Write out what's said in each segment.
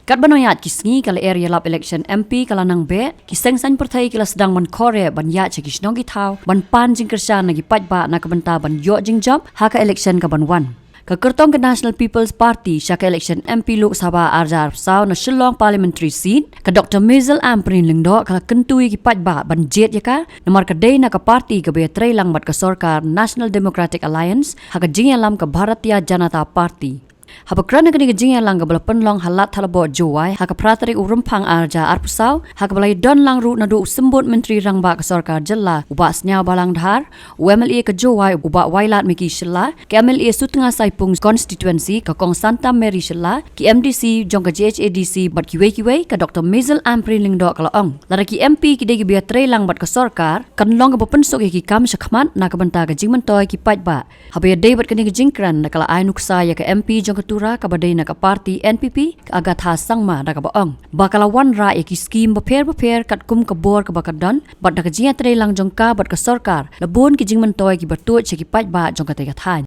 Kat banoyat kisngi kala area lap election MP kala nang be kiseng san pertai kila sedang ban kore ban ya chekis nong gitau ban pan jing kersan nagi pajba na kabenta ban yo jing job haka election ka ban wan. Ka kertong ke National People's Party syaka election MP Lok Sabha Arjar Sao na Shillong Parliamentary Seat ka Dr. Mizel Amprin lingdo kala kentui ki pajba ban jet yaka namar ka day na ka party ka be trailang bat ka sorkar National Democratic Alliance haka jing alam ka Bharatiya Janata Party. Haba kerana kini kejing yang langga bala penlong halat halabo jowai haka pratari urumpang arja arpusau haka balai don lang ru nadu sembut menteri rangba ke sorkar jela ubak senyau balang dhar UMLA ke jowai ubak wailat miki shela ke MLA sutengah saipung constituency ke Kong Santa Mary shela ke MDC jong ke JHADC bat kiwei ke Dr. Mizel Amprin lingdo kalaong lara ki MP ki degi biar trailang bat ke sorkar kanlong ke bepensuk ki kam syakmat na ke benta ke jing mentoy ki pajba haba ya day bat kini kejing kran na kala ai nuksa ya ke MP jong tura kabadai na ka party NPP agat ha sangma da ka baong bakala wan ra ki scheme beper kat kum ka bor ka bakadan bat da ka jia tre lang jong ka bat ka sarkar labon ki jing mentoy ki bertu che ki paj ba jong ka te ka than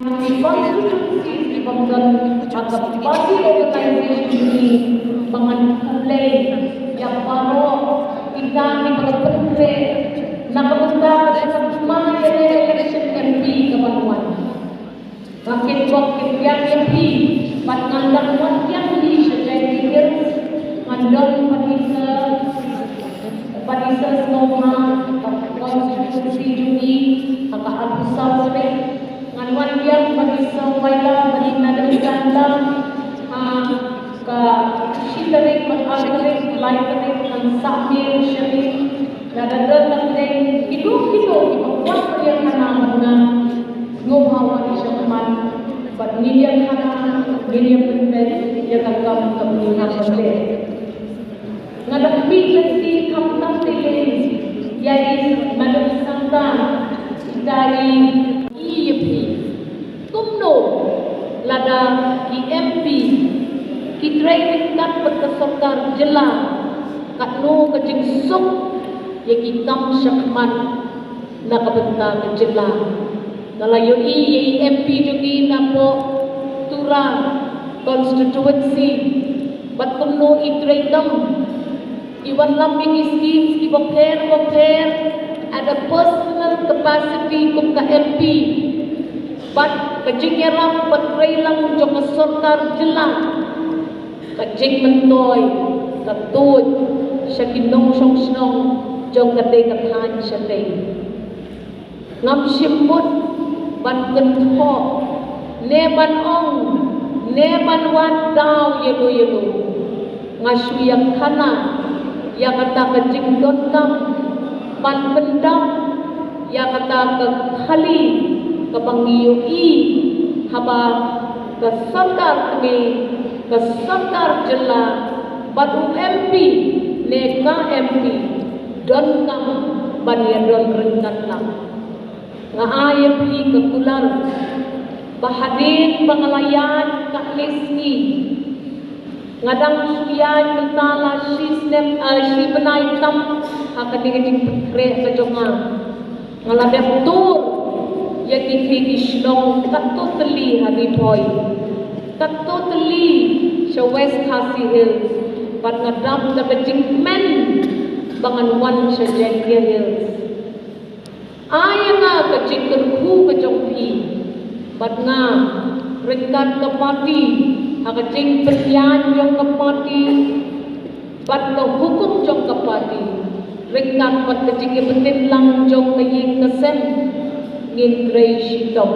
pangan kulay yang paro kita ni berpentre nak benda pada semua election MP kawan-kawan makin yang MP pat ngandang yang di sejauh ngandang padisa semua konstitusi juni apa abusal sore nganwan yang padisa wala badina dan ganda ke shitarik matarik laitarik dan samir syarif dan dan hidup buat yang mana ngobawa di syakman but million hana million penbet ya kakam kemuliaan boleh ngadak PJC kamtam tele yaitu madam santa dari IEP kumno lada ki MP ki training kat berkesorkar jela kat no ke jingsuk ya ki tam syakman na kabenta ke jela kalau yoi MP juga napo tura constituency bat kuno itredam iwan lambing schemes di boper ada personal capacity kum ka MP bat kejingeram bat reilang jong sorkar jelang kejing mentoy katut syakinong song jong kate kathan syate ngam simbut ban kentho neban ong neban wan daw yelo ngasuyak khana ya kata kejing dotam ban pendam ya kata ke khali ke bangiui haba ke sarkar jela batu MP neka MP don kam ban ya don rengkat lang ngaayap hi kekular bahadin pangalayan kaklisni ngadang suyan mentala sisnem si benai tam hakading pekre kejonga ngaladep tur ya kiki islong katoteli hari boy katoteli sa West Khasi Hills pat ngadam da kejing men bangan wan sa Jenkia Hills ayana kecik kerhu kejongpi bat nga ringkat ke parti hakecing perlian jong ke parti bat ke hukum jong ke parti ringkat bat kecik betin lang jong ke ying kesem ngin grey shitong